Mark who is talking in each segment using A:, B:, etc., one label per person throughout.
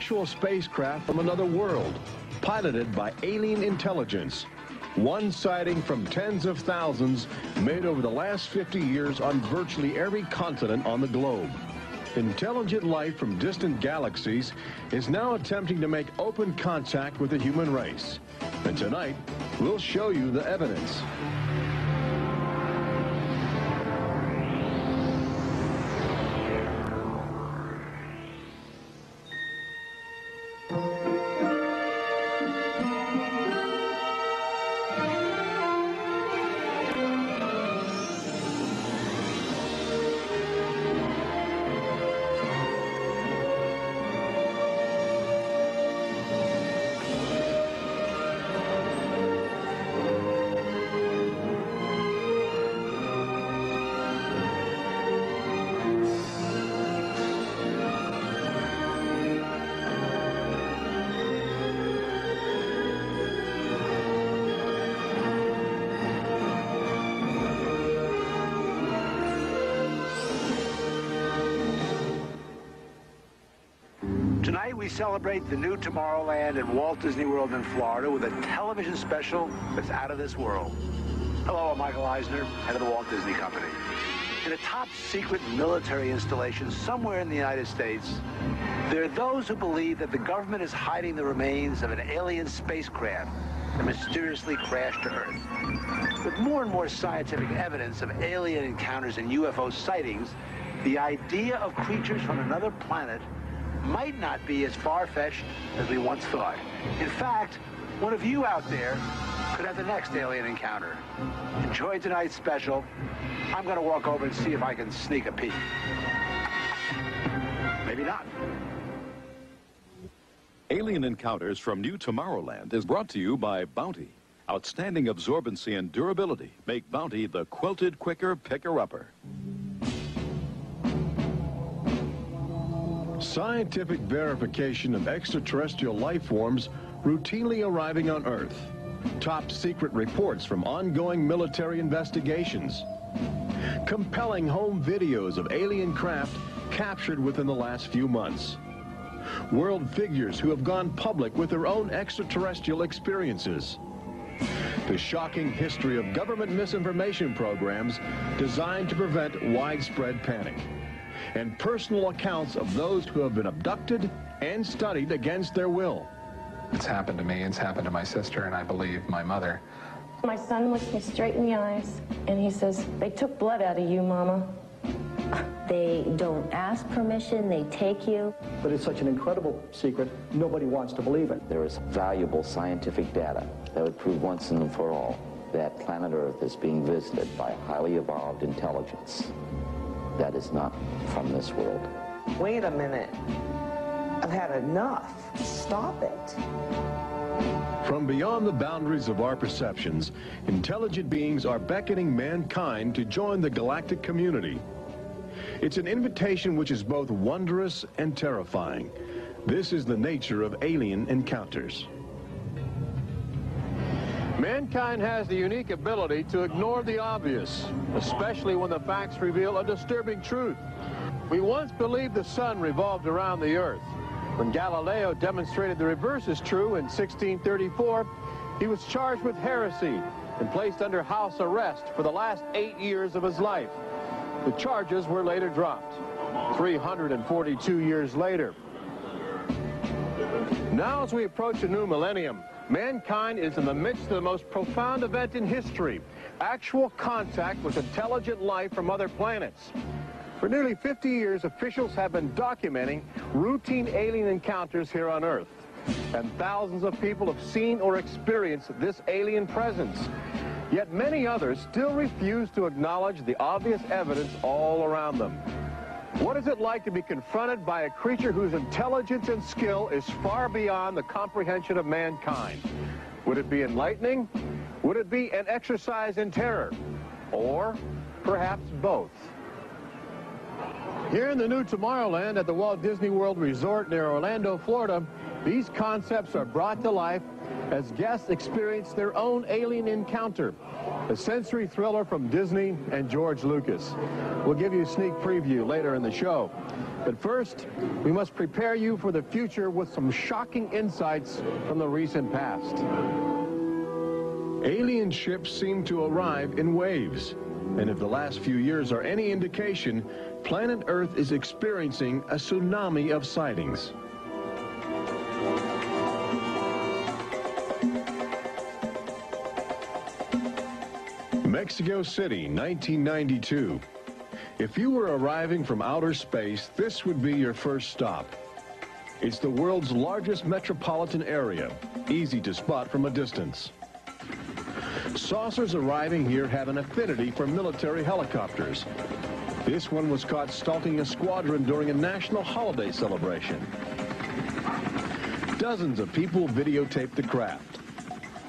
A: actual spacecraft from another world, piloted by alien intelligence. One sighting from tens of thousands made over the last 50 years on virtually every continent on the globe. Intelligent life from distant galaxies is now attempting to make open contact with the human race. And tonight, we'll show you the evidence.
B: Tonight we celebrate the new Tomorrowland at Walt Disney World in Florida with a television special that's out of this world. Hello, I'm Michael Eisner, head of the Walt Disney Company. In a top-secret military installation somewhere in the United States, there are those who believe that the government is hiding the remains of an alien spacecraft that mysteriously crashed to Earth. With more and more scientific evidence of alien encounters and UFO sightings, the idea of creatures from another planet might not be as far-fetched as we once thought. In fact, one of you out there could have the next alien encounter. Enjoy tonight's special. I'm going to walk over and see if I can sneak a peek. Maybe not.
C: Alien Encounters from New Tomorrowland is brought to you by Bounty. Outstanding absorbency and durability make Bounty the quilted quicker picker-upper.
A: Scientific verification of extraterrestrial life forms routinely arriving on Earth. Top secret reports from ongoing military investigations. Compelling home videos of alien craft captured within the last few months. World figures who have gone public with their own extraterrestrial experiences. The shocking history of government misinformation programs designed to prevent widespread panic. And personal accounts of those who have been abducted and studied against their will.
D: It's happened to me, it's happened to my sister, and I believe my mother.
E: My son looks me straight in the eyes, and he says, "They took blood out of you, Mama."
F: They don't ask permission, they take you.
G: But it's such an incredible secret, nobody wants to believe it.
H: There is valuable scientific data that would prove once and for all that planet Earth is being visited by a highly evolved intelligence that is not from this world.
I: Wait a minute. I've had enough. Stop it.
A: From beyond the boundaries of our perceptions, intelligent beings are beckoning mankind to join the galactic community. It's an invitation which is both wondrous and terrifying. This is the nature of alien encounters.
J: Mankind has the unique ability to ignore the obvious, especially when the facts reveal a disturbing truth. We once believed the sun revolved around the earth. When Galileo demonstrated the reverse is true in 1634, he was charged with heresy and placed under house arrest for the last 8 years of his life. The charges were later dropped, 342 years later. Now, as we approach a new millennium, mankind is in the midst of the most profound event in history, actual contact with intelligent life from other planets. For nearly 50 years, officials have been documenting routine alien encounters here on Earth. And thousands of people have seen or experienced this alien presence. Yet many others still refuse to acknowledge the obvious evidence all around them. What is it like to be confronted by a creature whose intelligence and skill is far beyond the comprehension of mankind? Would it be enlightening? Would it be an exercise in terror? Or perhaps both? Here in the new Tomorrowland at the Walt Disney World Resort near Orlando, Florida, these concepts are brought to life as guests experience their own alien encounter. A sensory thriller from Disney and George Lucas. We'll give you a sneak preview later in the show. But first, we must prepare you for the future with some shocking insights from the recent past.
A: Alien ships seem to arrive in waves. And if the last few years are any indication, planet Earth is experiencing a tsunami of sightings. Mexico City, 1992. If you were arriving from outer space, this would be your first stop. It's the world's largest metropolitan area, easy to spot from a distance. Saucers arriving here have an affinity for military helicopters. This one was caught stalking a squadron during a national holiday celebration. Dozens of people videotaped the craft.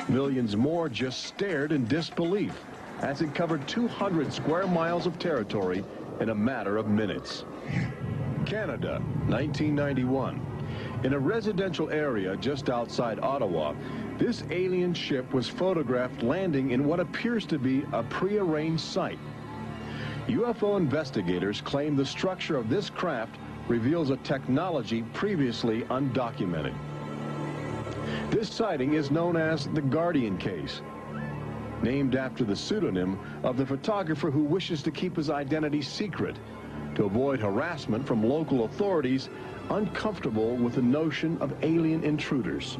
A: Millions more just stared in disbelief as it covered 200 square miles of territory in a matter of minutes. Canada, 1991. In a residential area just outside Ottawa, this alien ship was photographed landing in what appears to be a prearranged site. UFO investigators claim the structure of this craft reveals a technology previously undocumented. This sighting is known as the Guardian case, named after the pseudonym of the photographer who wishes to keep his identity secret to avoid harassment from local authorities uncomfortable with the notion of alien intruders.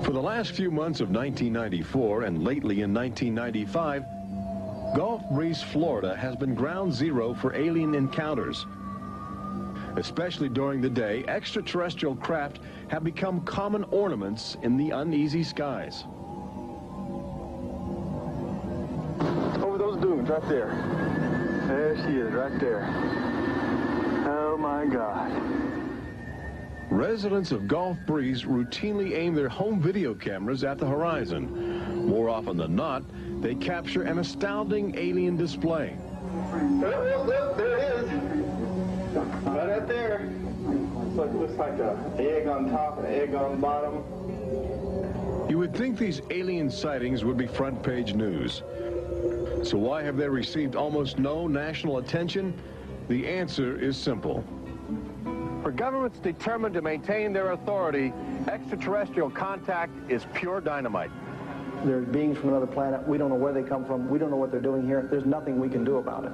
A: For the last few months of 1994 and lately in 1995, Gulf Breeze, Florida has been ground zero for alien encounters. Especially during the day, extraterrestrial craft have become common ornaments in the uneasy skies.
K: Over those dunes right there. There she is, right there. Oh my God.
A: Residents of Gulf Breeze routinely aim their home video cameras at the horizon. More often than not, they capture an astounding alien display.
K: Look, there it is. Right up there. Looks like an egg on top and an egg on the bottom.
A: You would think these alien sightings would be front page news. So why have they received almost no national attention? The answer is simple.
J: For governments determined to maintain their authority, extraterrestrial contact is pure dynamite.
G: They're beings from another planet. We don't know where they come from. We don't know what they're doing here. There's nothing we can do about it.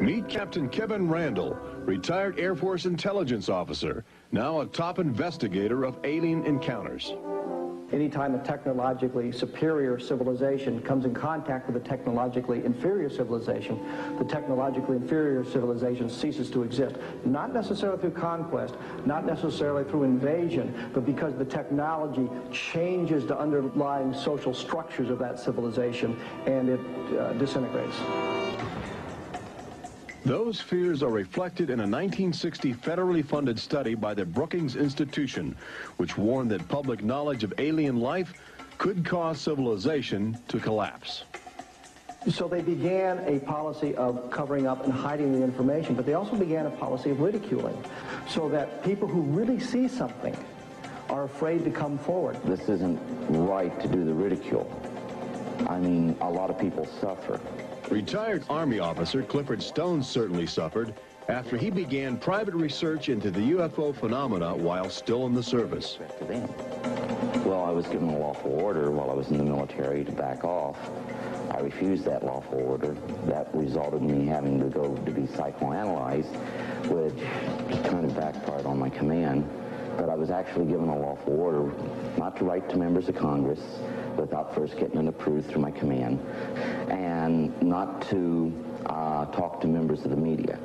A: Meet Captain Kevin Randall, retired Air Force intelligence officer, now a top investigator of alien encounters.
G: Anytime a technologically superior civilization comes in contact with a technologically inferior civilization, the technologically inferior civilization ceases to exist. Not necessarily through conquest, not necessarily through invasion, but because the technology changes the underlying social structures of that civilization and it disintegrates.
A: Those fears are reflected in a 1960 federally funded study by the Brookings Institution, which warned that public knowledge of alien life could cause civilization to collapse.
G: So they began a policy of covering up and hiding the information, but they also began a policy of ridiculing, so that people who really see something are afraid to come forward.
H: This isn't right to do the ridicule. I mean, a lot of people suffer.
A: Retired Army officer Clifford Stone certainly suffered after he began private research into the UFO phenomena while still in the service.
H: Well, I was given a lawful order while I was in the military to back off. I refused that lawful order. That resulted in me having to go to be psychoanalyzed, which kind of backfired on my command. But I was actually given a lawful order not to write to members of Congress without first getting it approved through my command, and not to talk to members of the media.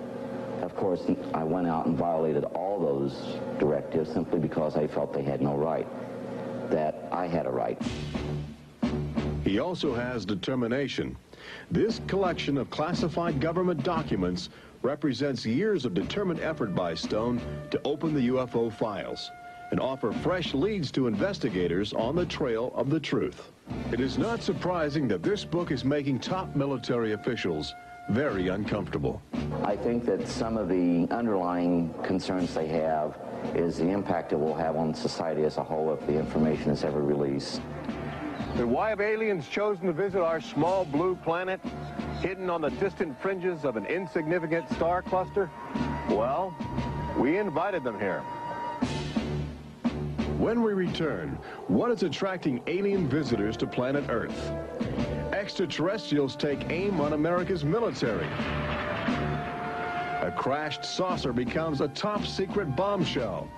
H: Of course, I went out and violated all those directives simply because I felt they had no right, that I had a right.
A: He also has determination. This collection of classified government documents represents years of determined effort by Stone to open the UFO files and offer fresh leads to investigators on the trail of the truth. It is not surprising that this book is making top military officials very uncomfortable.
H: I think that some of the underlying concerns they have is the impact it will have on society as a whole if the information is ever released.
J: Then why have aliens chosen to visit our small blue planet, hidden on the distant fringes of an insignificant star cluster? Well, we invited them here.
A: When we return, what is attracting alien visitors to planet Earth? Extraterrestrials take aim on America's military. A crashed saucer becomes a top-secret bombshell.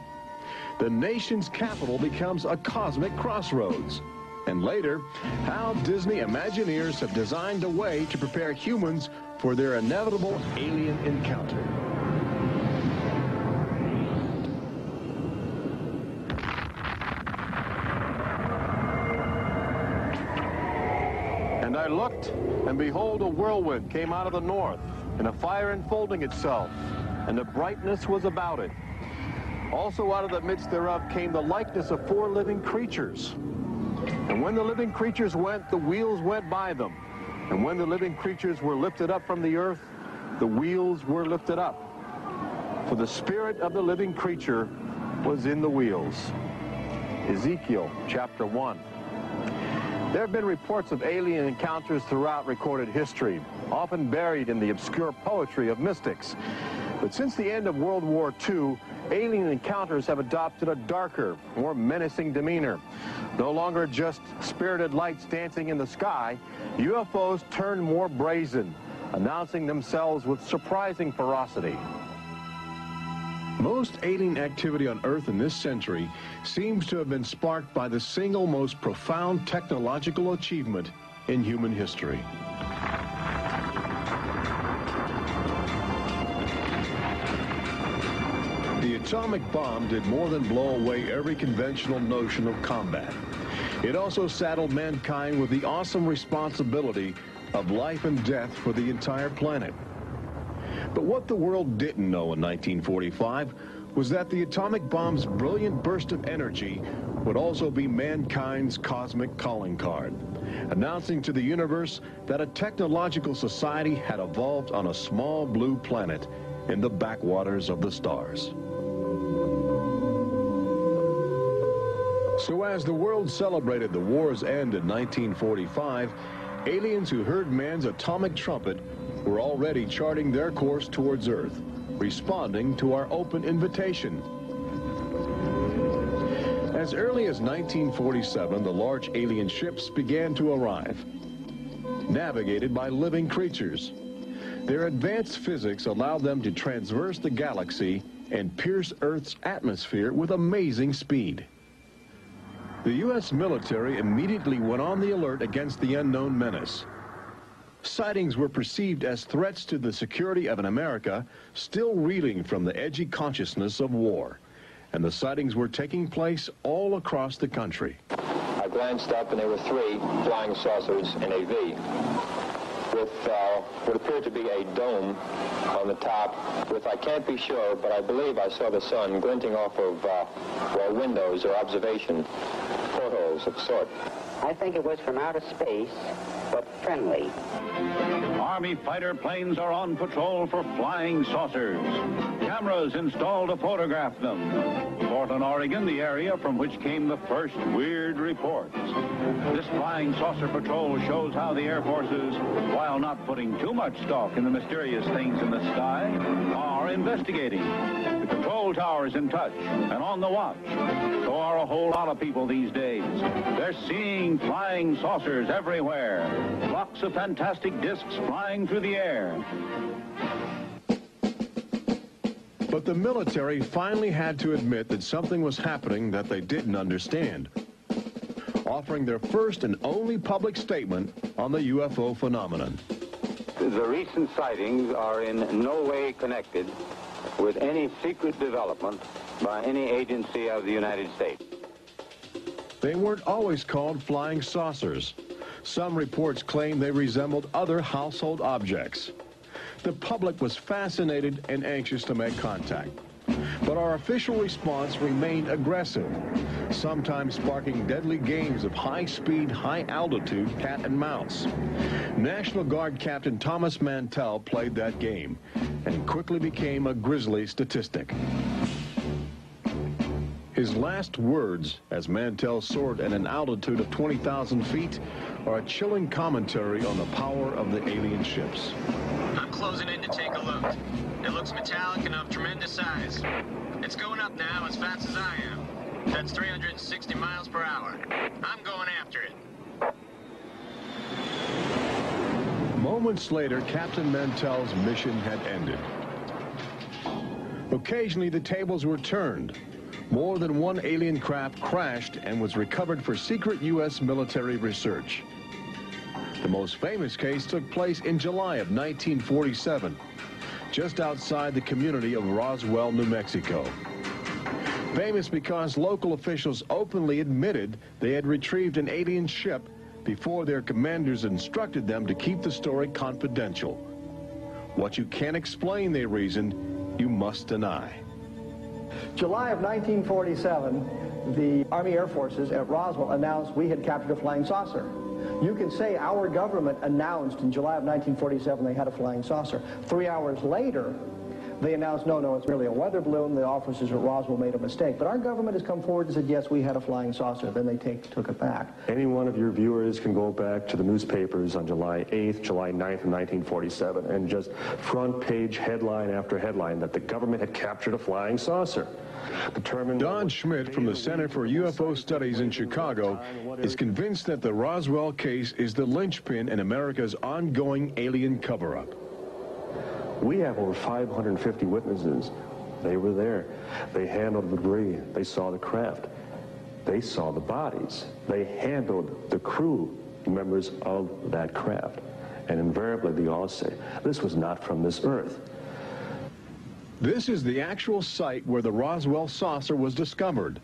A: The nation's capital becomes a cosmic crossroads. And later, how Disney Imagineers have designed a way to prepare humans for their inevitable alien encounter.
J: And I looked, and behold, a whirlwind came out of the north, and a fire enfolding itself, and the brightness was about it. Also out of the midst thereof came the likeness of 4 living creatures. And when the living creatures went, the wheels went by them. And when the living creatures were lifted up from the earth, the wheels were lifted up. For the spirit of the living creature was in the wheels. Ezekiel chapter 1. There have been reports of alien encounters throughout recorded history, often buried in the obscure poetry of mystics. But since the end of World War II, alien encounters have adopted a darker, more menacing demeanor. No longer just spirited lights dancing in the sky, UFOs turn more brazen, announcing themselves with surprising ferocity.
A: Most alien activity on Earth in this century seems to have been sparked by the single most profound technological achievement in human history. The atomic bomb did more than blow away every conventional notion of combat. It also saddled mankind with the awesome responsibility of life and death for the entire planet. But what the world didn't know in 1945 was that the atomic bomb's brilliant burst of energy would also be mankind's cosmic calling card, announcing to the universe that a technological society had evolved on a small blue planet in the backwaters of the stars. So as the world celebrated the war's end in 1945, aliens who heard man's atomic trumpet were already charting their course towards Earth, responding to our open invitation. As early as 1947, the large alien ships began to arrive, navigated by living creatures. Their advanced physics allowed them to traverse the galaxy and pierce Earth's atmosphere with amazing speed. The U.S. military immediately went on the alert against the unknown menace. Sightings were perceived as threats to the security of an America still reeling from the edgy consciousness of war. And the sightings were taking place all across the country.
L: I glanced up and there were 3 flying saucers in a V with what appeared to be a dome on the top with, I can't be sure, but I believe I saw the sun glinting off of windows or observation portholes of sort.
M: I think it was from outer space, but friendly.
N: Army fighter planes are on patrol for flying saucers. Cameras installed to photograph them. Portland, Oregon, the area from which came the first weird reports. This flying saucer patrol shows how the Air Forces, while not putting too much stock in the mysterious things in the sky, are investigating. The control tower's in touch and on the watch. So are a whole lot of people these days. They're seeing flying saucers everywhere. Blocks of fantastic discs flying through the air.
A: But the military finally had to admit that something was happening that they didn't understand, offering their first and only public statement on the UFO phenomenon.
O: The recent sightings are in no way connected with any secret development by any agency of the United States.
A: They weren't always called flying saucers. Some reports claim they resembled other household objects. The public was fascinated and anxious to make contact. But our official response remained aggressive, sometimes sparking deadly games of high-speed, high-altitude cat and mouse. National Guard Captain Thomas Mantell played that game and quickly became a grisly statistic. His last words, as Mantell soared at an altitude of 20,000 feet, are a chilling commentary on the power of the alien ships.
P: I'm closing in to take a look. It looks metallic and of tremendous size. It's going up now as fast as I am. That's 360 miles per hour. I'm going after it.
A: Moments later, Captain Mantell's mission had ended. Occasionally, the tables were turned. More than one alien craft crashed and was recovered for secret U.S. military research. The most famous case took place in July of 1947, just outside the community of Roswell, New Mexico. Famous because local officials openly admitted they had retrieved an alien ship before their commanders instructed them to keep the story confidential. What you can't explain, they reasoned, you must deny.
G: July of 1947, the Army Air Forces at Roswell announced we had captured a flying saucer. You can say our government announced in July of 1947 they had a flying saucer. 3 hours later, they announced, no, it's really a weather balloon. The officers at Roswell made a mistake. But our government has come forward and said, yes, we had a flying saucer. Then they took it back.
Q: Any one of your viewers can go back to the newspapers on July 8th, July 9th of 1947, and just front page headline after headline that the government had captured a flying saucer.
A: Don Schmidt from the Center for UFO Studies in Chicago is convinced that the Roswell case is the linchpin in America's ongoing alien cover-up.
Q: We have over 550 witnesses. They were there. They handled the debris. They saw the craft. They saw the bodies. They handled the crew members of that craft. And invariably, they all say, this was not from this earth.
A: This is the actual site where the Roswell saucer was discovered,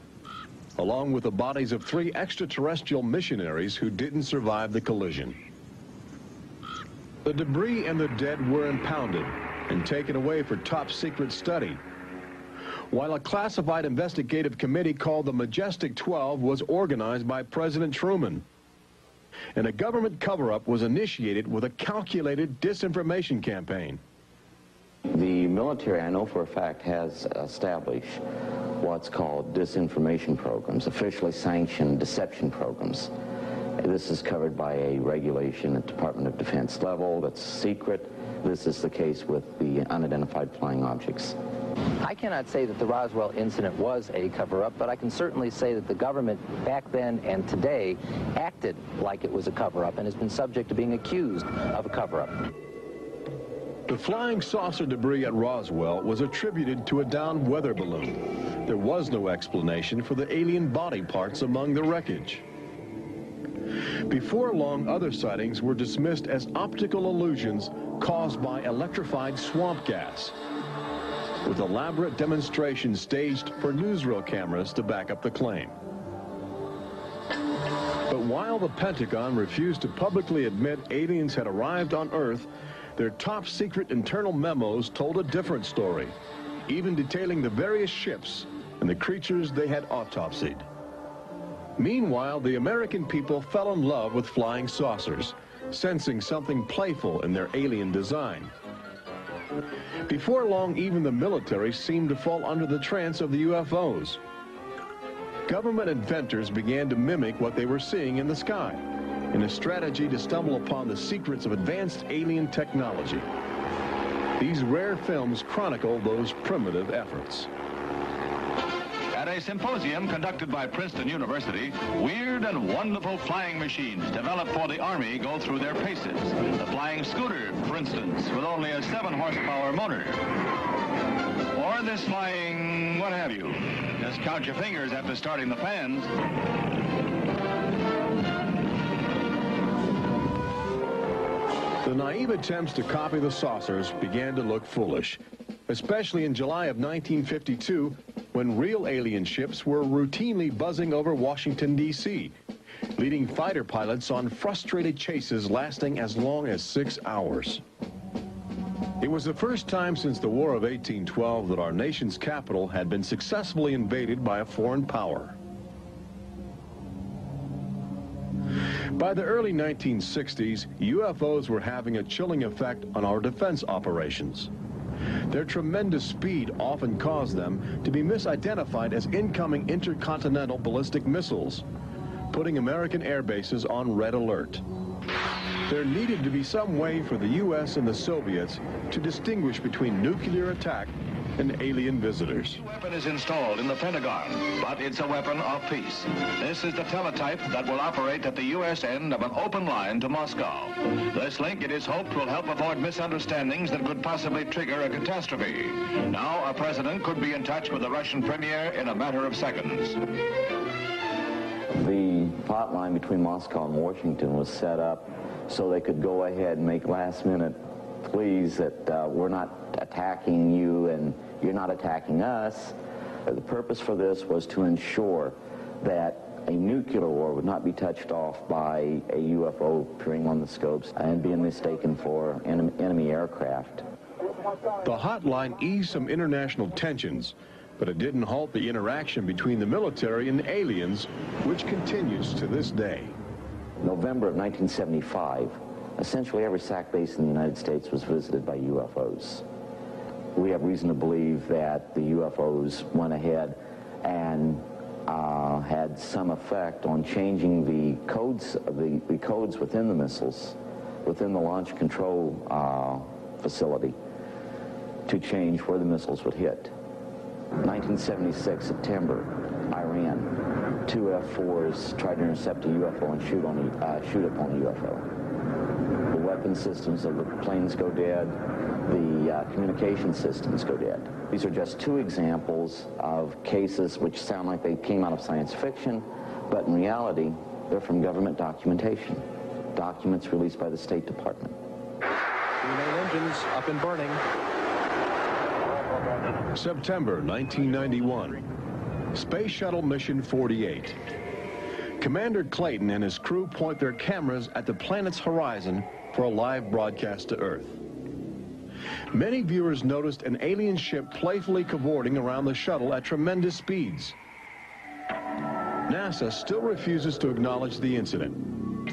A: along with the bodies of 3 extraterrestrial missionaries who didn't survive the collision. The debris and the dead were impounded and taken away for top-secret study, while a classified investigative committee called the Majestic 12 was organized by President Truman. And a government cover-up was initiated with a calculated disinformation campaign.
H: The military, I know for a fact, has established what's called disinformation programs, officially sanctioned deception programs. This is covered by a regulation at Department of Defense level that's secret. This is the case with the unidentified flying objects.
R: I cannot say that the Roswell incident was a cover-up, but I can certainly say that the government back then and today acted like it was a cover-up and has been subject to being accused of a cover-up.
A: The flying saucer debris at Roswell was attributed to a downed weather balloon. There was no explanation for the alien body parts among the wreckage. Before long, other sightings were dismissed as optical illusions caused by electrified swamp gas, with elaborate demonstrations staged for newsreel cameras to back up the claim. But while the Pentagon refused to publicly admit aliens had arrived on Earth, their top-secret internal memos told a different story, even detailing the various ships and the creatures they had autopsied. Meanwhile, the American people fell in love with flying saucers, sensing something playful in their alien design. Before long, even the military seemed to fall under the trance of the UFOs. Government inventors began to mimic what they were seeing in the sky, in a strategy to stumble upon the secrets of advanced alien technology. These rare films chronicle those primitive efforts.
N: At a symposium conducted by Princeton University, weird and wonderful flying machines developed for the Army go through their paces. The flying scooter, for instance, with only a 7-horsepower motor. Or this flying what have you. Just count your fingers after starting the fans.
A: The naive attempts to copy the saucers began to look foolish, especially in July of 1952, when real alien ships were routinely buzzing over Washington, D.C., leading fighter pilots on frustrated chases lasting as long as 6 hours. It was the first time since the War of 1812 that our nation's capital had been successfully invaded by a foreign power. By the early 1960s, UFOs were having a chilling effect on our defense operations. Their tremendous speed often caused them to be misidentified as incoming intercontinental ballistic missiles, putting American air bases on red alert. There needed to be some way for the U.S. and the Soviets to distinguish between nuclear attack and alien visitors.
S: The weapon is installed in the Pentagon, but it's a weapon of peace. This is the teletype that will operate at the U.S. end of an open line to Moscow. This link, it is hoped, will help avoid misunderstandings that could possibly trigger a catastrophe. Now, a president could be in touch with the Russian premier in a matter of seconds.
H: The hotline between Moscow and Washington was set up so they could go ahead and make last-minute pleas that we're not attacking you and you're not attacking us. The purpose for this was to ensure that a nuclear war would not be touched off by a UFO appearing on the scopes and being mistaken for enemy aircraft.
A: The hotline eased some international tensions, but it didn't halt the interaction between the military and the aliens, which continues to this day.
H: November of 1975, essentially every SAC base in the United States was visited by UFOs. We have reason to believe that the UFOs went ahead and had some effect on changing the codes within the missiles, within the launch control facility, to change where the missiles would hit. 1976, September, Iran. 2 F-4s tried to intercept a UFO and shoot upon a UFO. The weapon systems of the planes go dead. The communication systems go dead. These are just 2 examples of cases which sound like they came out of science fiction, but in reality, they're from government documentation. Documents released by the State Department.
G: 3 main engines up and burning.
A: September 1991. Space Shuttle Mission 48. Commander Clayton and his crew point their cameras at the planet's horizon for a live broadcast to Earth. Many viewers noticed an alien ship playfully cavorting around the shuttle at tremendous speeds. NASA still refuses to acknowledge the incident.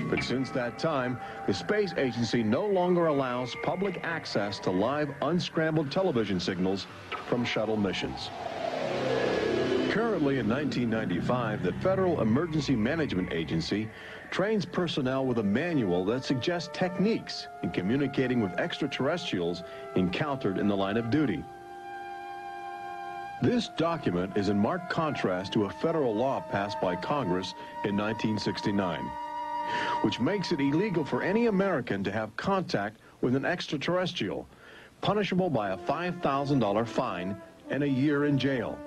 A: But since that time, the space agency no longer allows public access to live unscrambled television signals from shuttle missions. Currently in 1995, the Federal Emergency Management Agency trains personnel with a manual that suggests techniques in communicating with extraterrestrials encountered in the line of duty. This document is in marked contrast to a federal law passed by Congress in 1969, which makes it illegal for any American to have contact with an extraterrestrial, punishable by a $5,000 fine and a year in jail.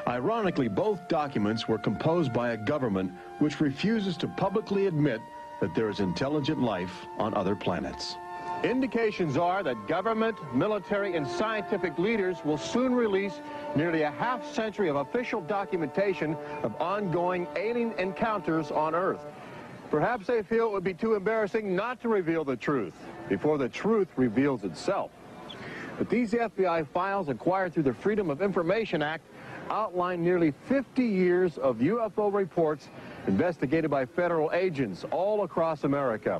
A: Ironically, both documents were composed by a government which refuses to publicly admit that there is intelligent life on other planets.
J: Indications are that government, military, and scientific leaders will soon release nearly a half-century of official documentation of ongoing alien encounters on Earth. Perhaps they feel it would be too embarrassing not to reveal the truth before the truth reveals itself. But these FBI files acquired through the Freedom of Information Act outline nearly 50 years of UFO reports investigated by federal agents all across America.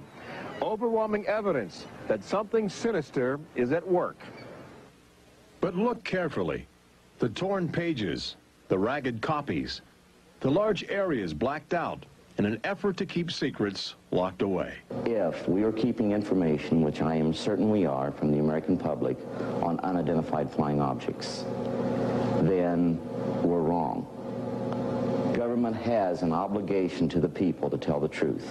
J: Overwhelming evidence that something sinister is at work.
A: But look carefully. The torn pages, the ragged copies, the large areas blacked out in an effort to keep secrets locked away.
H: If we are keeping information, which I am certain we are, from the American public on unidentified flying objects, then we're wrong. Government has an obligation to the people to tell the truth.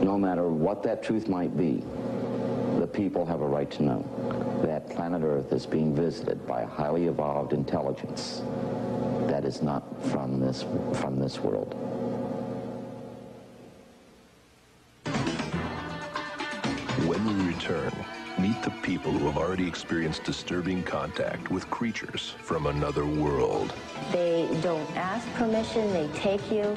H: No matter what that truth might be, the people have a right to know that planet Earth is being visited by a highly evolved intelligence that is not from this world.
T: When we return, meet the people who have already experienced disturbing contact with creatures from another world.
F: They don't ask permission, they take you.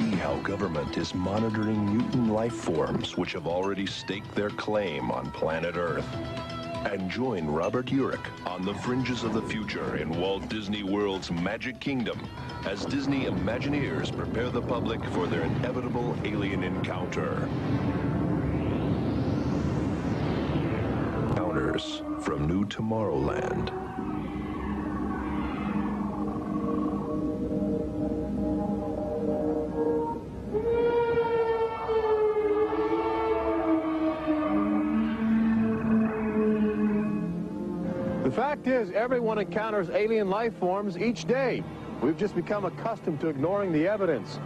T: see how government is monitoring mutant life forms which have already staked their claim on planet Earth. And join Robert Urich on the fringes of the future in Walt Disney World's Magic Kingdom as Disney Imagineers prepare the public for their inevitable alien encounter. Encounters from New Tomorrowland.
J: The fact is, everyone encounters alien life forms each day. We've just become accustomed to ignoring the evidence.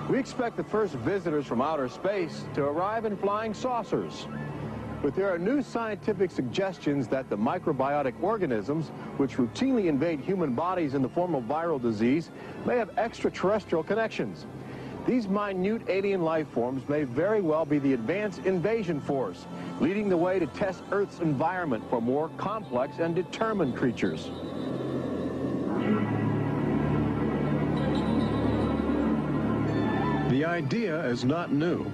J: We expect the first visitors from outer space to arrive in flying saucers. But there are new scientific suggestions that the microbiotic organisms, which routinely invade human bodies in the form of viral disease, may have extraterrestrial connections. These minute alien life forms may very well be the advanced invasion force, leading the way to test Earth's environment for more complex and determined creatures.
A: The idea is not new.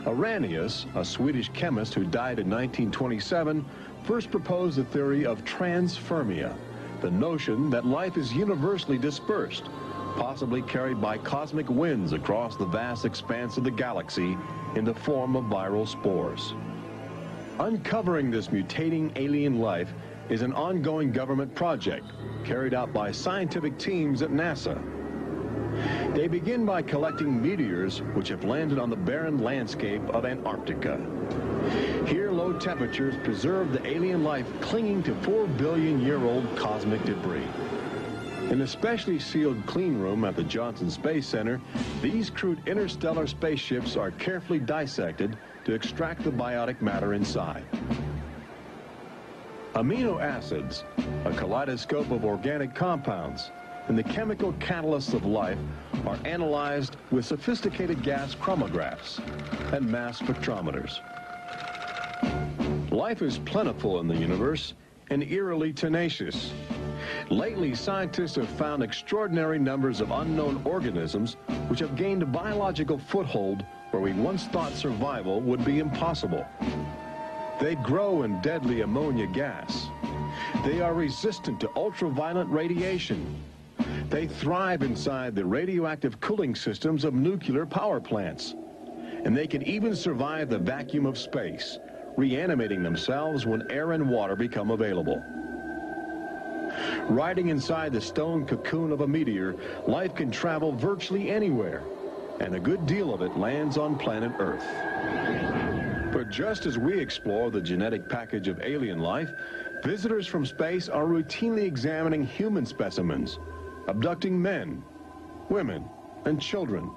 A: Arrhenius, a Swedish chemist who died in 1927, first proposed the theory of transfermia, the notion that life is universally dispersed, possibly carried by cosmic winds across the vast expanse of the galaxy in the form of viral spores. Uncovering this mutating alien life is an ongoing government project carried out by scientific teams at NASA. They begin by collecting meteors which have landed on the barren landscape of Antarctica. Here, low temperatures preserve the alien life clinging to 4-billion-year-old cosmic debris. In a specially sealed clean room at the Johnson Space Center, these crude interstellar spaceships are carefully dissected to extract the biotic matter inside. Amino acids, a kaleidoscope of organic compounds, and the chemical catalysts of life are analyzed with sophisticated gas chromographs and mass spectrometers. Life is plentiful in the universe and eerily tenacious. Lately, scientists have found extraordinary numbers of unknown organisms which have gained a biological foothold where we once thought survival would be impossible. They grow in deadly ammonia gas. They are resistant to ultraviolet radiation. They thrive inside the radioactive cooling systems of nuclear power plants. And they can even survive the vacuum of space, reanimating themselves when air and water become available. Riding inside the stone cocoon of a meteor, life can travel virtually anywhere, and a good deal of it lands on planet Earth. But just as we explore the genetic package of alien life, visitors from space are routinely examining human specimens, abducting men, women, and children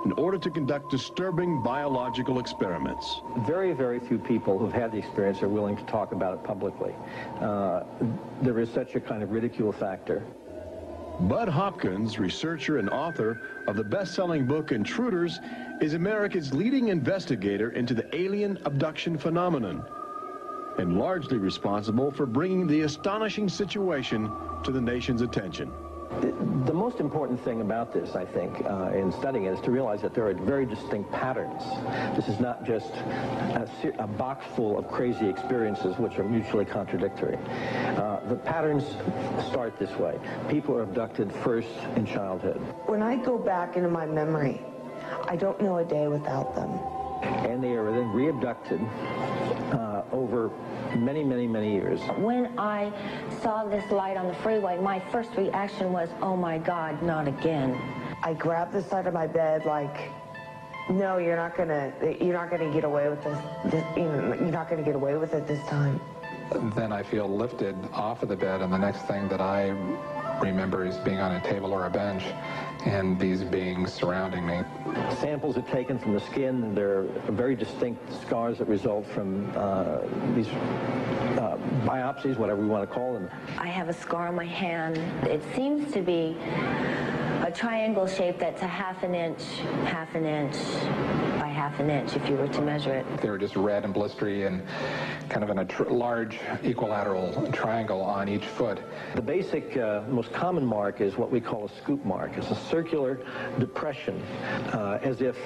A: in order to conduct disturbing biological experiments.
G: Very, very few people who've had the experience are willing to talk about it publicly. There is such a kind of ridicule factor.
A: Bud Hopkins, researcher and author of the best-selling book Intruders, is America's leading investigator into the alien abduction phenomenon, and largely responsible for bringing the astonishing situation to the nation's attention.
G: The most important thing about this, I think, in studying it, is to realize that there are very distinct patterns. This is not just a box full of crazy experiences which are mutually contradictory. The patterns start this way. People are abducted first in childhood.
I: When I go back into my memory, I don't know a day without them.
G: And they are then re-abducted over many, many, many years.
F: When I saw this light on the freeway, my first reaction was, oh my God, not again.
I: I grabbed the side of my bed like, no, you're not gonna get away with this. You're not gonna get away with it this time.
D: Then I feel lifted off of the bed, and the next thing that I remember is being on a table or a bench and these beings surrounding me.
G: Samples are taken from the skin. There are very distinct scars that result from these biopsies, whatever we want to call them.
F: I have a scar on my hand. It seems to be a triangle shape that's a half an inch by half an inch if you were to measure it.
D: They were just red and blistery and kind of in a large equilateral triangle on each foot.
G: The basic, most common mark is what we call a scoop mark. It's a circular depression, as if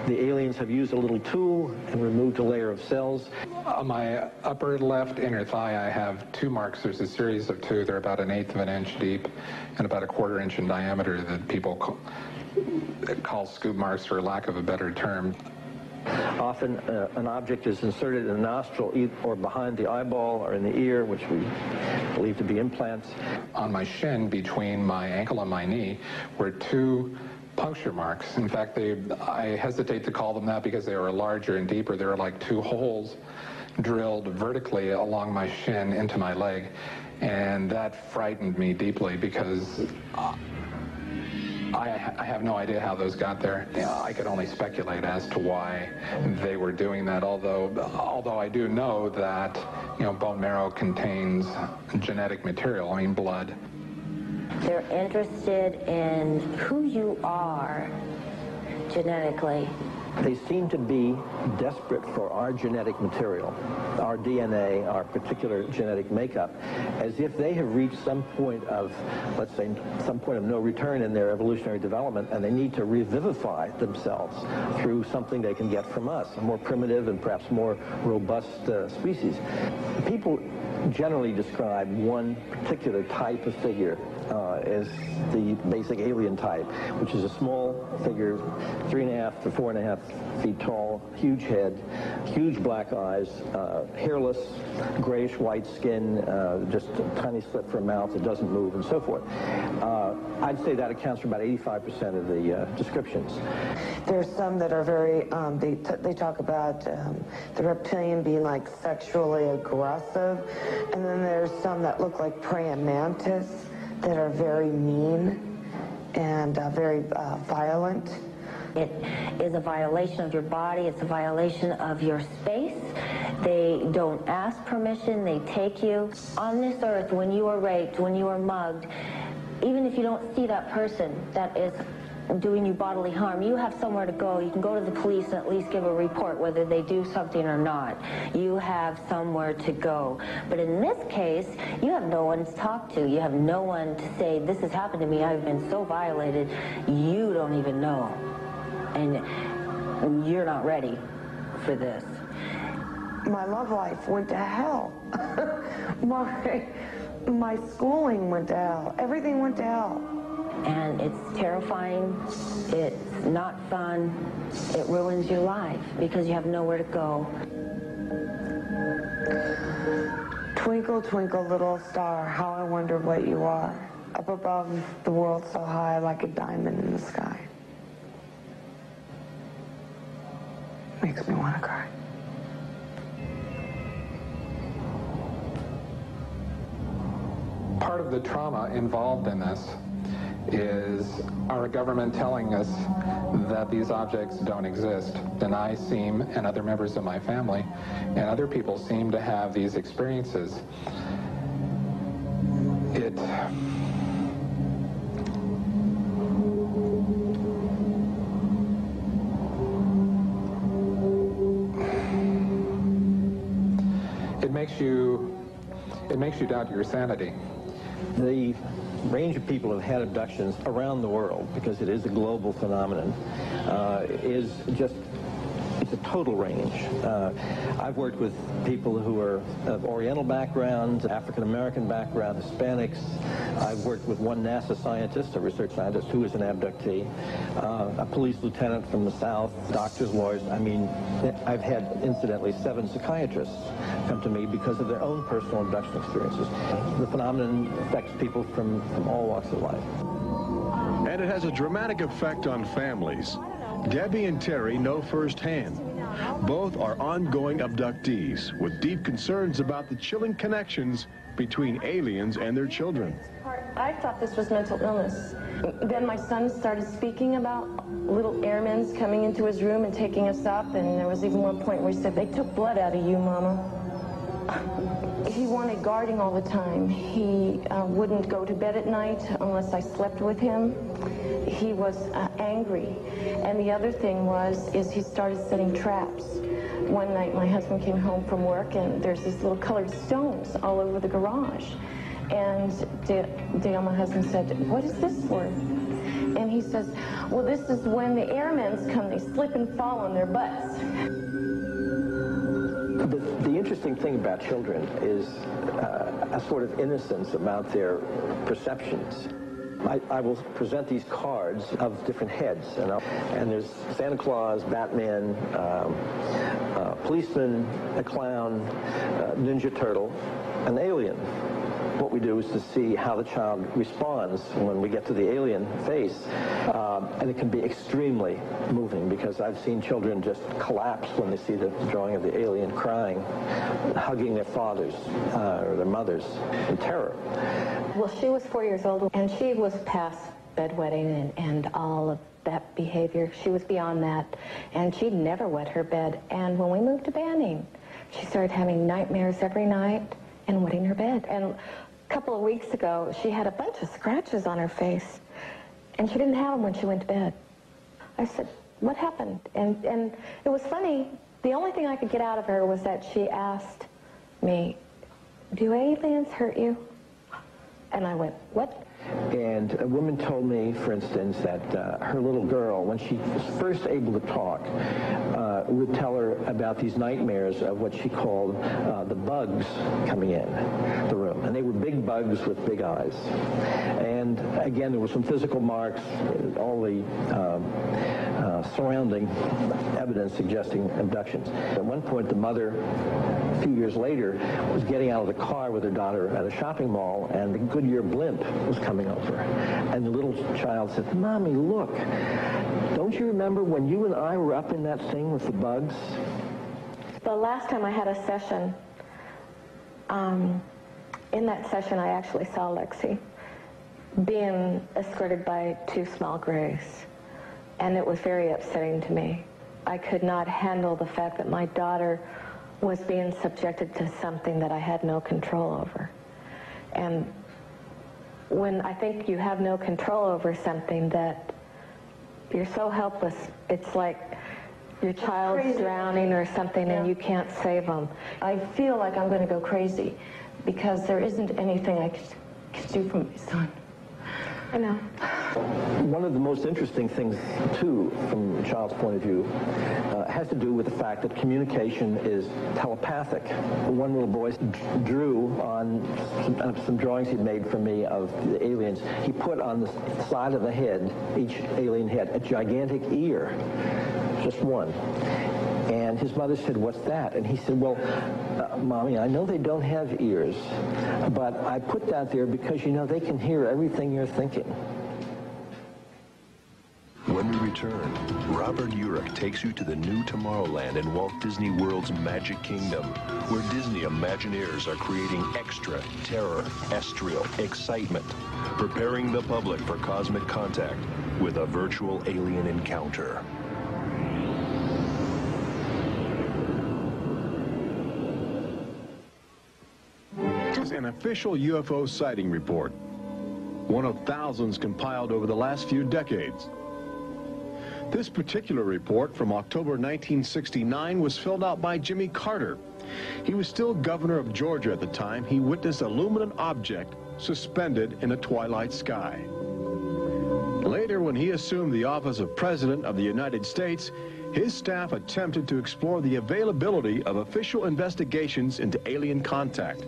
G: the aliens have used a little tool and removed a layer of cells.
D: On my upper left inner thigh, I have 2 marks. There's a series of 2. They're about 1/8 of an inch deep and about 1/4 inch in diameter that people call scoop marks, for lack of a better term.
G: Often an object is inserted in the nostril or behind the eyeball or in the ear, which we believe to be implants.
D: On my shin, between my ankle and my knee, were 2 puncture marks. In fact, I hesitate to call them that because they were larger and deeper. They were like 2 holes drilled vertically along my shin into my leg, and that frightened me deeply because I have no idea how those got there. I could only speculate as to why they were doing that, although I do know that, bone marrow contains genetic material, blood.
F: They're interested in who you are genetically.
G: They seem to be desperate for our genetic material, our DNA, our particular genetic makeup, as if they have reached some point of, let's say, some point of no return in their evolutionary development, and they need to revivify themselves through something they can get from us, a more primitive and perhaps more robust species. People generally describe one particular type of figure as the basic alien type, which is a small figure, 3.5 to 4.5 feet tall, huge head, huge black eyes, hairless, grayish-white skin, just a tiny slit for a mouth that doesn't move, and so forth. I'd say that accounts for about 85% of the descriptions.
I: There's some that are very, they talk about the reptilian being like sexually aggressive, and then there's some that look like praying mantis that are very mean and very violent.
F: It is a violation of your body. It's a violation of your space. They don't ask permission. They take you. On this earth, when you are raped, when you are mugged, even if you don't see that person that is doing you bodily harm, you have somewhere to go. You can go to the police and at least give a report whether they do something or not. You have somewhere to go. But in this case, you have no one to talk to. You have no one to say, this has happened to me. I've been so violated. You don't even know. And you're not ready for this.
I: My love life went to hell. My schooling went to hell. Everything went to hell.
F: And it's terrifying, it's not fun, it ruins your life because you have nowhere to go.
I: Twinkle, twinkle, little star, how I wonder what you are. Up above the world so high like a diamond in the sky. Makes me want to cry.
D: Part of the trauma involved in this is our government telling us that these objects don't exist. And I seem, and other members of my family, and other people seem to have these experiences. It makes you doubt your sanity.
G: The range of people who have had abductions around the world, because it is a global phenomenon, is just, it's a total range. I've worked with people who are of Oriental backgrounds, African-American background, Hispanics. I've worked with one NASA scientist, a research scientist, who is an abductee, a police lieutenant from the South, doctors, lawyers. I mean, I've had, incidentally, 7 psychiatrists come to me because of their own personal abduction experiences. The phenomenon affects people from all walks of life.
A: And it has a dramatic effect on families. Debbie and Terry know firsthand. Both are ongoing abductees with deep concerns about the chilling connections between aliens and their children.
E: I thought this was mental illness. Then my son started speaking about little airmen coming into his room and taking us up, and there was even one point where he said, "They took blood out of you, Mama." He wanted guarding all the time. He wouldn't go to bed at night unless I slept with him. he was angry. And the other thing is he started setting traps. One night my husband came home from work and there's these little colored stones all over the garage. And Dale, my husband, said, "What is this for?" And he says, "Well, this is when the airmen come, they slip and fall on their butts."
U: The interesting thing about children is a sort of innocence about their perceptions. I will present these cards of different heads, and there's Santa Claus, Batman, policeman, a clown, Ninja Turtle, an alien. What we do is to see how the child responds when we get to the alien face, and it can be extremely moving, because I've seen children just collapse when they see the drawing of the alien, crying, hugging their fathers or their mothers in terror.
F: Well, she was 4 years old, and she was past bedwetting and all of that behavior. She was beyond that, and she'd never wet her bed. And when we moved to Banning, she started having nightmares every night and wetting her bed. And a couple of weeks ago, she had a bunch of scratches on her face, and she didn't have them when she went to bed. I said, "What happened?" And it was funny. The only thing I could get out of her was that she asked me, "Do aliens hurt you?" And I went, "What?"
U: And a woman told me, for instance, that her little girl, when she was first able to talk, would tell her about these nightmares of what she called the bugs coming in the room. And they were big bugs with big eyes. And again, there were some physical marks, all the surrounding evidence suggesting abductions. At one point, the mother, a few years later, was getting out of the car with her daughter at a shopping mall, and the Goodyear blimp was coming over. And the little child said, "Mommy, look, don't you remember when you and I were up in that thing with the bugs?"
F: The last time I had a session, in that session I actually saw Lexi being escorted by two small grays. And it was very upsetting to me. I could not handle the fact that my daughter was being subjected to something that I had no control over. And when I think you have no control over something, that you're so helpless, it's like your child's drowning or something, and you can't save them.
E: I feel like I'm going to go crazy because there isn't anything I could do for my son.
F: I know.
U: One of the most interesting things, too, from a child's point of view, has to do with the fact that communication is telepathic. One little boy drew on some drawings he'd made for me of the aliens. He put on the side of the head, each alien head, a gigantic ear, just one. And his mother said, "What's that?" And he said, "Well, Mommy, I know they don't have ears, but I put that there because, you know, they can hear everything you're thinking."
T: When we return, Robert Urich takes you to the new Tomorrowland in Walt Disney World's Magic Kingdom, where Disney Imagineers are creating extraterrestrial excitement, preparing the public for cosmic contact with a virtual alien encounter.
A: An official UFO sighting report, one of thousands compiled over the last few decades. This particular report from October 1969 was filled out by Jimmy Carter. He was still governor of Georgia at the time. He witnessed a luminous object suspended in a twilight sky. Later, when he assumed the office of President of the United States, his staff attempted to explore the availability of official investigations into alien contact.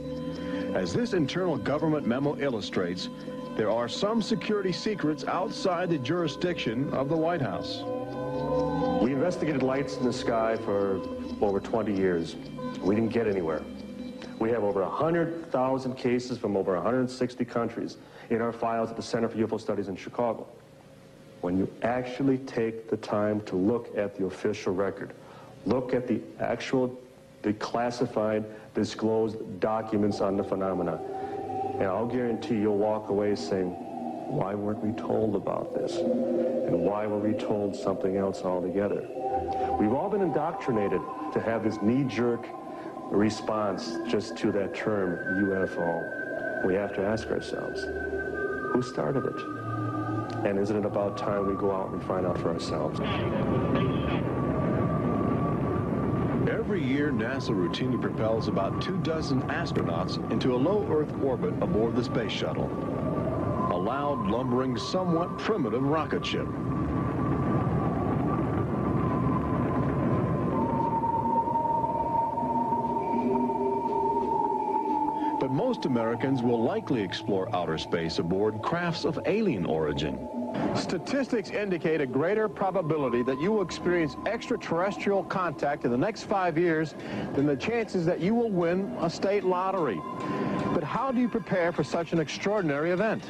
A: As this internal government memo illustrates, there are some security secrets outside the jurisdiction of the White House.
Q: We investigated lights in the sky for over 20 years. We didn't get anywhere. We have over 100,000 cases from over 160 countries in our files at the Center for UFO Studies in Chicago. When you actually take the time to look at the official record, look at the actual classified, disclosed documents on the phenomena, and I'll guarantee you'll walk away saying, why weren't we told about this? And why were we told something else altogether? We've all been indoctrinated to have this knee-jerk response just to that term, UFO. We have to ask ourselves, who started it? And isn't it about time we go out and find out for ourselves?
A: Every year, NASA routinely propels about 24 astronauts into a low Earth orbit aboard the space shuttle, a loud, lumbering, somewhat primitive rocket ship. But most Americans will likely explore outer space aboard crafts of alien origin.
J: Statistics indicate a greater probability that you will experience extraterrestrial contact in the next 5 years than the chances that you will win a state lottery. But how do you prepare for such an extraordinary event?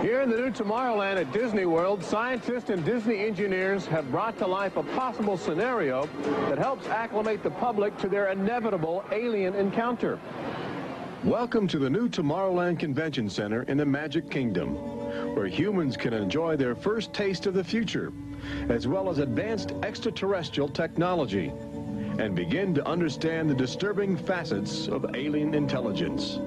J: Here in the new Tomorrowland at Disney World, scientists and Disney engineers have brought to life a possible scenario that helps acclimate the public to their inevitable alien encounter.
A: Welcome to the new Tomorrowland Convention Center in the Magic Kingdom, where humans can enjoy their first taste of the future, as well as advanced extraterrestrial technology, and begin to understand the disturbing facets of alien intelligence.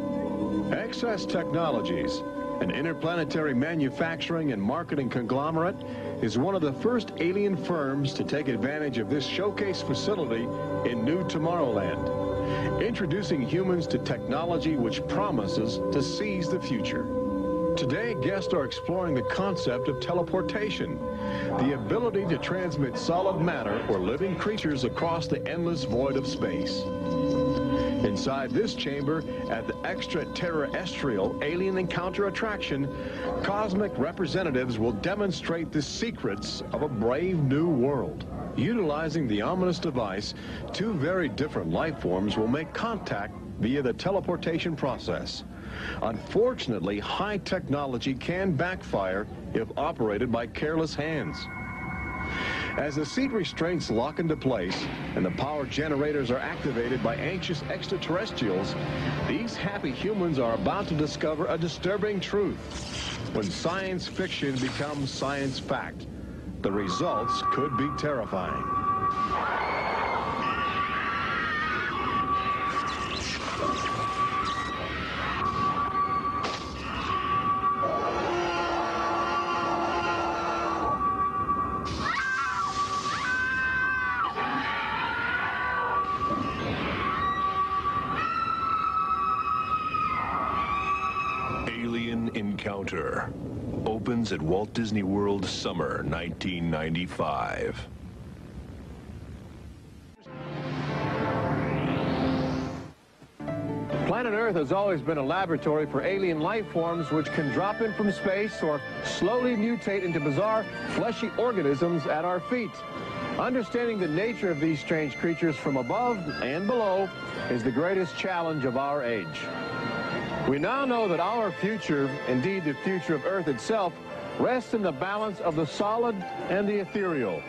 A: Excess Technologies, an interplanetary manufacturing and marketing conglomerate, is one of the first alien firms to take advantage of this showcase facility in new Tomorrowland, introducing humans to technology which promises to seize the future. Today, guests are exploring the concept of teleportation, the ability to transmit solid matter or living creatures across the endless void of space. Inside this chamber, at the extraterrestrial alien encounter attraction, cosmic representatives will demonstrate the secrets of a brave new world. Utilizing the ominous device, two very different life forms will make contact via the teleportation process. Unfortunately, high technology can backfire if operated by careless hands. As the seat restraints lock into place and the power generators are activated by anxious extraterrestrials, these happy humans are about to discover a disturbing truth. When science fiction becomes science fact, the results could be terrifying.
T: Encounter opens at Walt Disney World summer 1995.
J: Planet Earth has always been a laboratory for alien life forms which can drop in from space or slowly mutate into bizarre fleshy organisms at our feet. Understanding the nature of these strange creatures from above and below is the greatest challenge of our age. We now know that our future, indeed the future of Earth itself, rests in the balance of the solid and the ethereal,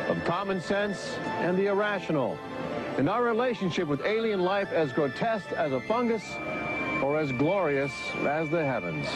J: of common sense and the irrational, in our relationship with alien life as grotesque as a fungus or as glorious as the heavens.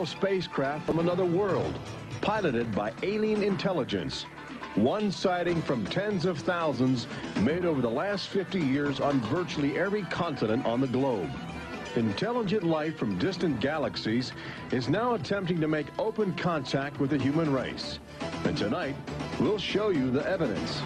J: Spacecraft from another world, piloted by alien intelligence. One sighting from tens of thousands made over the last 50 years on virtually every continent on the globe. Intelligent life from distant galaxies is now attempting to make open contact with the human race. And tonight, we'll show you the evidence.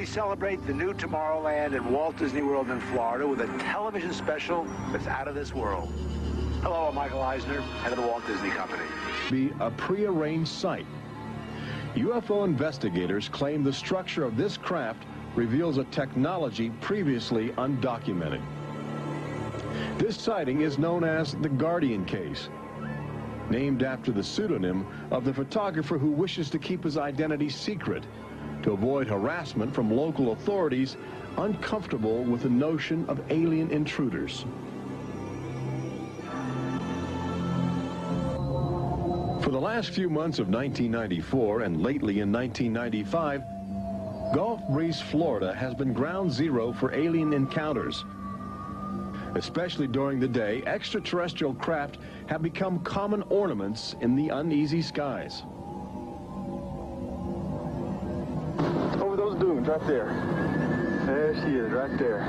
B: we celebrate the new Tomorrowland in Walt Disney World in Florida with a television special that's out of this world. Hello, I'm Michael Eisner, head of the Walt Disney Company.
A: Be a prearranged site. UFO investigators claim the structure of this craft reveals a technology previously undocumented. This sighting is known as the Guardian case, named after the pseudonym of the photographer who wishes to keep his identity secret to avoid harassment from local authorities uncomfortable with the notion of alien intruders. For the last few months of 1994 and lately in 1995, Gulf Breeze, Florida has been ground zero for alien encounters. Especially during the day, extraterrestrial craft have become common ornaments in the uneasy skies.
K: Over those dunes right there. There she is, right there.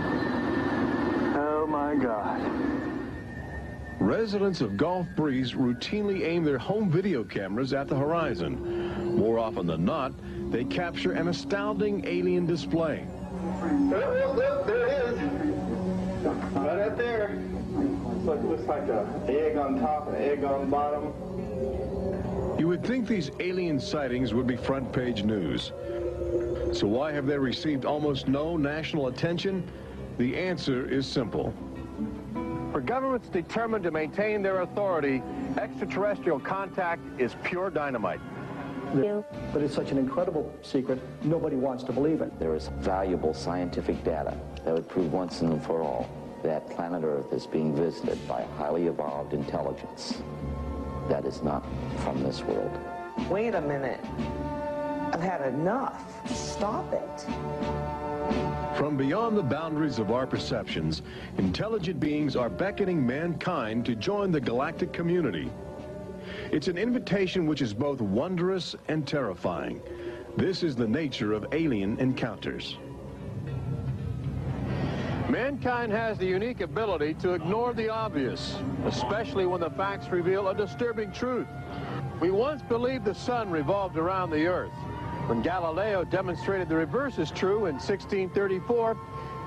K: Oh my God.
A: Residents of Gulf Breeze routinely aim their home video cameras at the horizon. More often than not, they capture an astounding alien display.
K: Look, there it is. Right up there. Looks like an egg on top and an egg on bottom.
A: You would think these alien sightings would be front page news. So why have they received almost no national attention? The answer is simple.
J: For governments determined to maintain their authority, extraterrestrial contact is pure dynamite.
G: But it's such an incredible secret, nobody wants to believe it.
H: There is valuable scientific data that would prove once and for all that planet Earth is being visited by a highly evolved intelligence that is not from this world.
I: Wait a minute. I've had enough. Stop it.
A: From beyond the boundaries of our perceptions, intelligent beings are beckoning mankind to join the galactic community. It's an invitation which is both wondrous and terrifying. This is the nature of alien encounters.
J: Mankind has the unique ability to ignore the obvious, especially when the facts reveal a disturbing truth. We once believed the sun revolved around the earth. When Galileo demonstrated the reverse is true in 1634,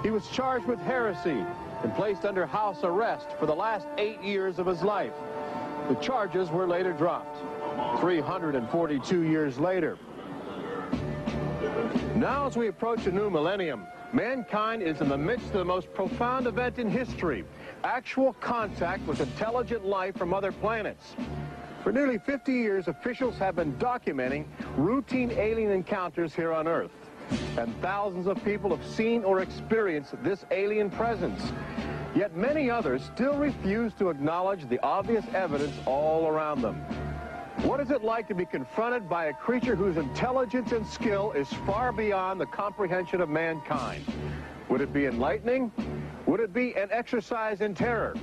J: he was charged with heresy and placed under house arrest for the last 8 years of his life. The charges were later dropped, 342 years later. Now, as we approach a new millennium, mankind is in the midst of the most profound event in history, actual contact with intelligent life from other planets. For nearly 50 years, officials have been documenting routine alien encounters here on Earth. And thousands of people have seen or experienced this alien presence. Yet many others still refuse to acknowledge the obvious evidence all around them. What is it like to be confronted by a creature whose intelligence and skill is far beyond the comprehension of mankind? Would it be enlightening? Would it be an exercise in terror?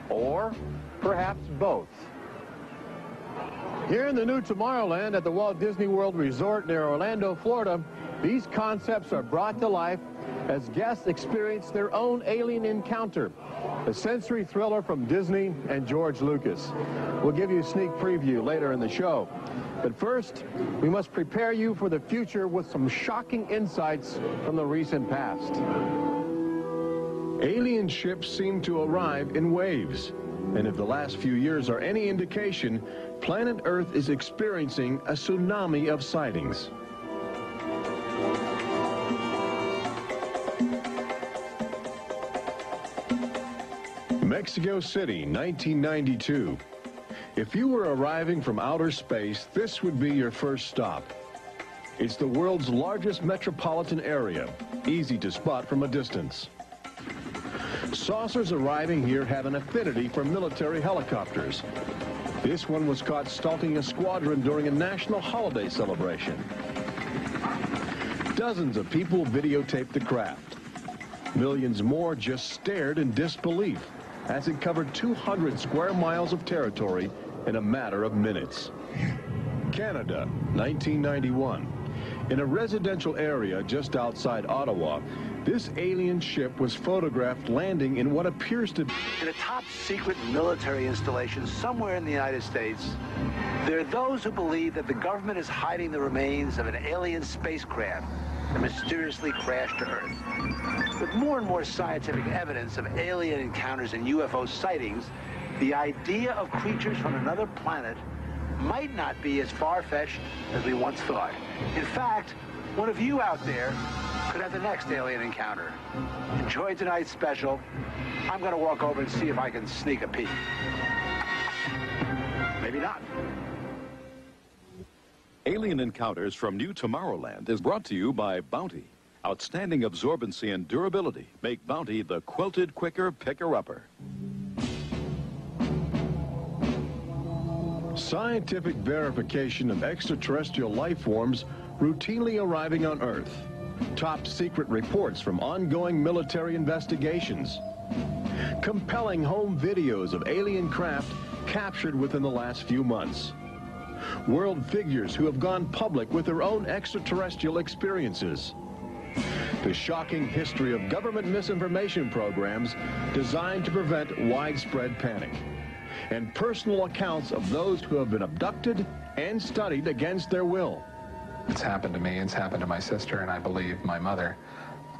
J: Or perhaps both? Here in the new Tomorrowland at the Walt Disney World Resort near Orlando, Florida, these concepts are brought to life as guests experience their own alien encounter, a sensory thriller from Disney and George Lucas. We'll give you a sneak preview later in the show. But first, we must prepare you for the future with some shocking insights from the recent past.
A: Alien ships seem to arrive in waves. And if the last few years are any indication, planet Earth is experiencing a tsunami of sightings. Mexico City, 1992. If you were arriving from outer space, this would be your first stop. It's the world's largest metropolitan area, easy to spot from a distance. Saucers arriving here have an affinity for military helicopters. This one was caught stalking a squadron during a national holiday celebration. Dozens of people videotaped the craft. Millions more just stared in disbelief as it covered 200 square miles of territory in a matter of minutes. Canada, 1991. In a residential area just outside Ottawa, this alien ship was photographed landing in what appears to be
B: In a top secret military installation somewhere in the United States, there are those who believe that the government is hiding the remains of an alien spacecraft that mysteriously crashed to Earth. With more and more scientific evidence of alien encounters and UFO sightings, the idea of creatures from another planet might not be as far-fetched as we once thought. In fact, one of you out there could have the next alien encounter. Enjoy tonight's special. I'm going to walk over and see if I can sneak a peek. Maybe not.
C: Alien Encounters from New Tomorrowland is brought to you by Bounty. Outstanding absorbency and durability make Bounty the quilted quicker picker-upper.
A: Scientific verification of extraterrestrial life forms routinely arriving on Earth. Top secret reports from ongoing military investigations. Compelling home videos of alien craft captured within the last few months. World figures who have gone public with their own extraterrestrial experiences. The shocking history of government misinformation programs designed to prevent widespread panic. And personal accounts of those who have been abducted and studied against their will.
D: It's happened to me, it's happened to my sister, and I believe my mother.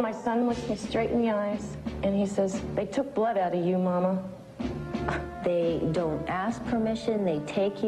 E: My son looks me straight in the eyes, and he says, "They took blood out of you, Mama."
F: They don't ask permission, they take you.